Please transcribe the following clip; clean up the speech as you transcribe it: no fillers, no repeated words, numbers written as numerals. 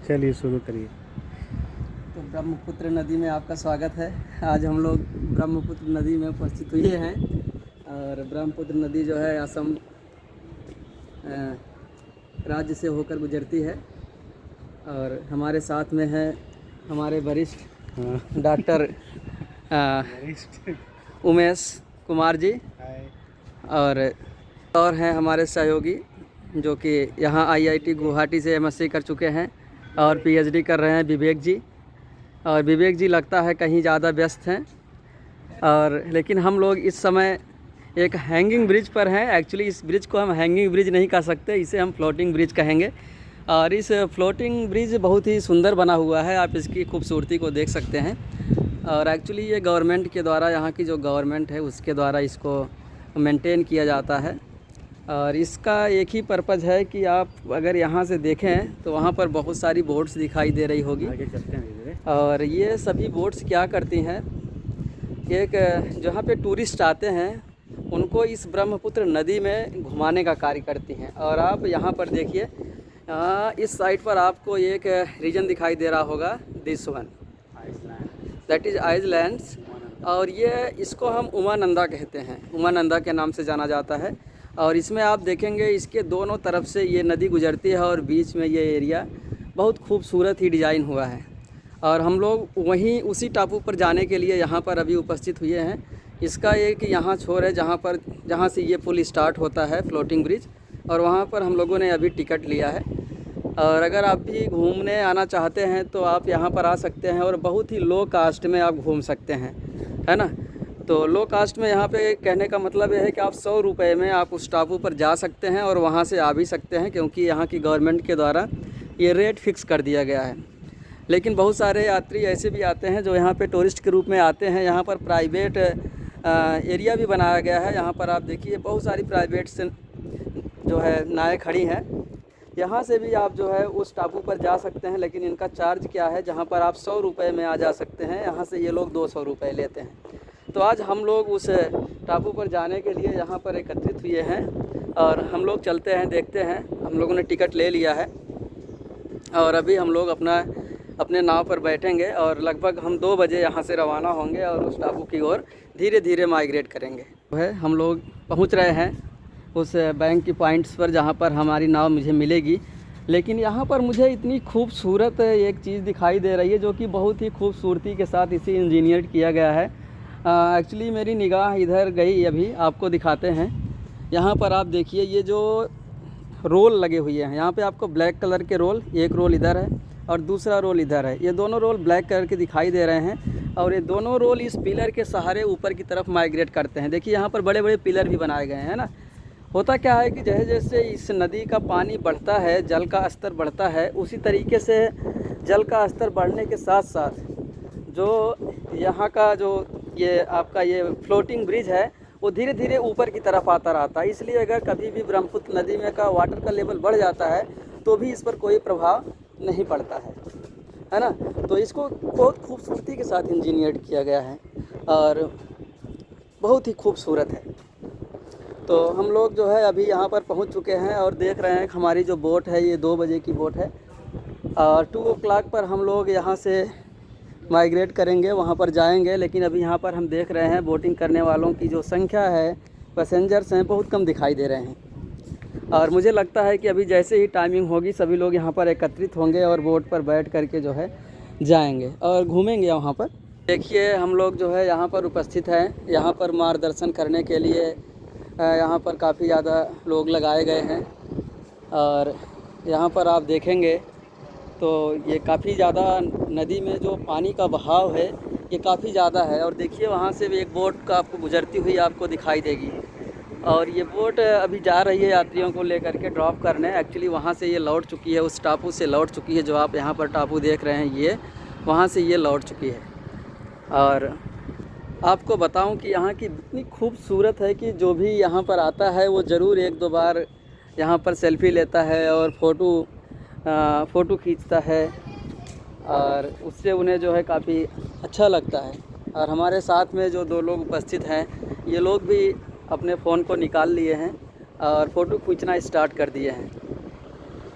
चलिए शुरू करिए। तो ब्रह्मपुत्र नदी में आपका स्वागत है। आज हम लोग ब्रह्मपुत्र नदी में उपस्थित हुए हैं और ब्रह्मपुत्र नदी जो है असम राज्य से होकर गुजरती है और हमारे साथ में है हमारे वरिष्ठ डॉक्टर उमेश कुमार जी और हैं हमारे सहयोगी जो कि यहाँ IIT गुवाहाटी से MSc कर चुके हैं और PhD कर रहे हैं विवेक जी। और विवेक जी लगता है कहीं ज़्यादा व्यस्त हैं और लेकिन हम लोग इस समय एक हैंगिंग ब्रिज पर हैं। एक्चुअली इस ब्रिज को हम हैंगिंग ब्रिज नहीं कह सकते, इसे हम फ्लोटिंग ब्रिज कहेंगे। और इस फ्लोटिंग ब्रिज बहुत ही सुंदर बना हुआ है, आप इसकी खूबसूरती को देख सकते हैं। और एक्चुअली ये गवर्नमेंट के द्वारा, यहाँ की जो गवर्नमेंट है उसके द्वारा इसको मेंटेन किया जाता है। और इसका एक ही पर्पज़ है कि आप अगर यहाँ से देखें तो वहाँ पर बहुत सारी बोट्स दिखाई दे रही होगी। आगे चलते हैं। और ये सभी बोट्स क्या करती हैं, एक जहाँ पे टूरिस्ट आते हैं उनको इस ब्रह्मपुत्र नदी में घुमाने का कार्य करती हैं। और आप यहाँ पर देखिए, इस साइड पर आपको एक रीजन दिखाई दे रहा होगा, this one that is islands. और ये इसको हम उमानंदा कहते हैं, उमानंदा के नाम से जाना जाता है। और इसमें आप देखेंगे इसके दोनों तरफ से ये नदी गुजरती है और बीच में ये एरिया बहुत खूबसूरत ही डिज़ाइन हुआ है। और हम लोग वहीं उसी टापू पर जाने के लिए यहाँ पर अभी उपस्थित हुए हैं। इसका एक यहाँ छोर है जहाँ से ये पुल स्टार्ट होता है, फ्लोटिंग ब्रिज, और वहाँ पर हम लोगों ने अभी टिकट लिया है। और अगर आप भी घूमने आना चाहते हैं तो आप यहाँ पर आ सकते हैं और बहुत ही लो कास्ट में आप घूम सकते हैं, है ना। तो लो कास्ट में यहाँ पे कहने का मतलब ये है कि आप 100 रुपये में आप उस टापू पर जा सकते हैं और वहाँ से आ भी सकते हैं, क्योंकि यहाँ की गवर्नमेंट के द्वारा ये रेट फिक्स कर दिया गया है। लेकिन बहुत सारे यात्री ऐसे भी आते हैं जो यहाँ पे टूरिस्ट के रूप में आते हैं। यहाँ पर प्राइवेट एरिया भी बनाया गया है। यहाँ पर आप देखिए बहुत सारी प्राइवेट से जो है नावें खड़ी हैं। यहाँ से भी आप जो है उस टापू पर जा सकते हैं, लेकिन इनका चार्ज क्या है, जहाँ पर आप 100 रुपये में आ जा सकते हैं, यहाँ से ये लोग 200 रुपये लेते हैं। तो आज हम लोग उस टापू पर जाने के लिए यहाँ पर एकत्रित हुए हैं और हम लोग चलते हैं, देखते हैं। हम लोगों ने टिकट ले लिया है और अभी हम लोग अपने नाव पर बैठेंगे और लगभग हम 2 बजे यहाँ से रवाना होंगे और उस टापू की ओर धीरे धीरे माइग्रेट करेंगे। हम लोग पहुँच रहे हैं उस बैंक की पॉइंट्स पर जहाँ पर हमारी नाव मुझे मिलेगी। लेकिन यहाँ पर मुझे इतनी खूबसूरत एक चीज़ दिखाई दे रही है जो कि बहुत ही खूबसूरती के साथ इसे इंजीनियर किया गया है। एक्चुअली मेरी निगाह इधर गई, अभी आपको दिखाते हैं। यहाँ पर आप देखिए ये जो रोल लगे हुए हैं, यहाँ पे आपको ब्लैक कलर के रोल, एक रोल इधर है और दूसरा रोल इधर है। ये दोनों रोल ब्लैक कलर के दिखाई दे रहे हैं और ये दोनों रोल इस पिलर के सहारे ऊपर की तरफ माइग्रेट करते हैं। देखिए यहाँ पर बड़े बड़े पिलर भी बनाए गए हैं ना। होता क्या है कि जैसे जैसे इस नदी का पानी बढ़ता है, जल का स्तर बढ़ता है, उसी तरीके से जल का स्तर बढ़ने के साथ साथ जो यहाँ का जो ये आपका ये फ्लोटिंग ब्रिज है वो धीरे धीरे ऊपर की तरफ आता रहता है। इसलिए अगर कभी भी ब्रह्मपुत्र नदी में का वाटर का लेवल बढ़ जाता है तो भी इस पर कोई प्रभाव नहीं पड़ता है ना। तो इसको बहुत खूबसूरती के साथ इंजीनियर किया गया है और बहुत ही खूबसूरत है। तो हम लोग जो है अभी यहाँ पर पहुँच चुके हैं और देख रहे हैं हमारी जो बोट है ये 2 बजे की बोट है और 2 o'clock पर हम लोग यहाँ से माइग्रेट करेंगे, वहाँ पर जाएंगे। लेकिन अभी यहाँ पर हम देख रहे हैं बोटिंग करने वालों की जो संख्या है, पैसेंजर्स हैं, बहुत कम दिखाई दे रहे हैं। और मुझे लगता है कि अभी जैसे ही टाइमिंग होगी सभी लोग यहाँ पर एकत्रित होंगे और बोट पर बैठ करके जो है जाएंगे और घूमेंगे वहाँ पर। देखिए हम लोग जो है यहाँ पर उपस्थित हैं, यहाँ पर मार्गदर्शन करने के लिए यहाँ पर काफ़ी ज़्यादा लोग लगाए गए हैं। और यहाँ पर आप देखेंगे तो ये काफ़ी ज़्यादा नदी में जो पानी का बहाव है ये काफ़ी ज़्यादा है। और देखिए वहाँ से भी एक बोट का आपको गुजरती हुई आपको दिखाई देगी और ये बोट अभी जा रही है यात्रियों को लेकर के ड्रॉप करने। एक्चुअली वहाँ से ये लौट चुकी है, उस टापू से लौट चुकी है। जो आप यहाँ पर टापू देख रहे हैं ये वहाँ से ये लौट चुकी है। और आपको बताऊं कि यहाँ की इतनी खूबसूरत है कि जो भी यहाँ पर आता है वो ज़रूर 1-2 बार यहाँ पर सेल्फ़ी लेता है और फ़ोटो खींचता है और उससे उन्हें जो है काफ़ी अच्छा लगता है। और हमारे साथ में जो 2 लोग उपस्थित हैं ये लोग भी अपने फ़ोन को निकाल लिए हैं और फ़ोटो खींचना स्टार्ट कर दिए हैं।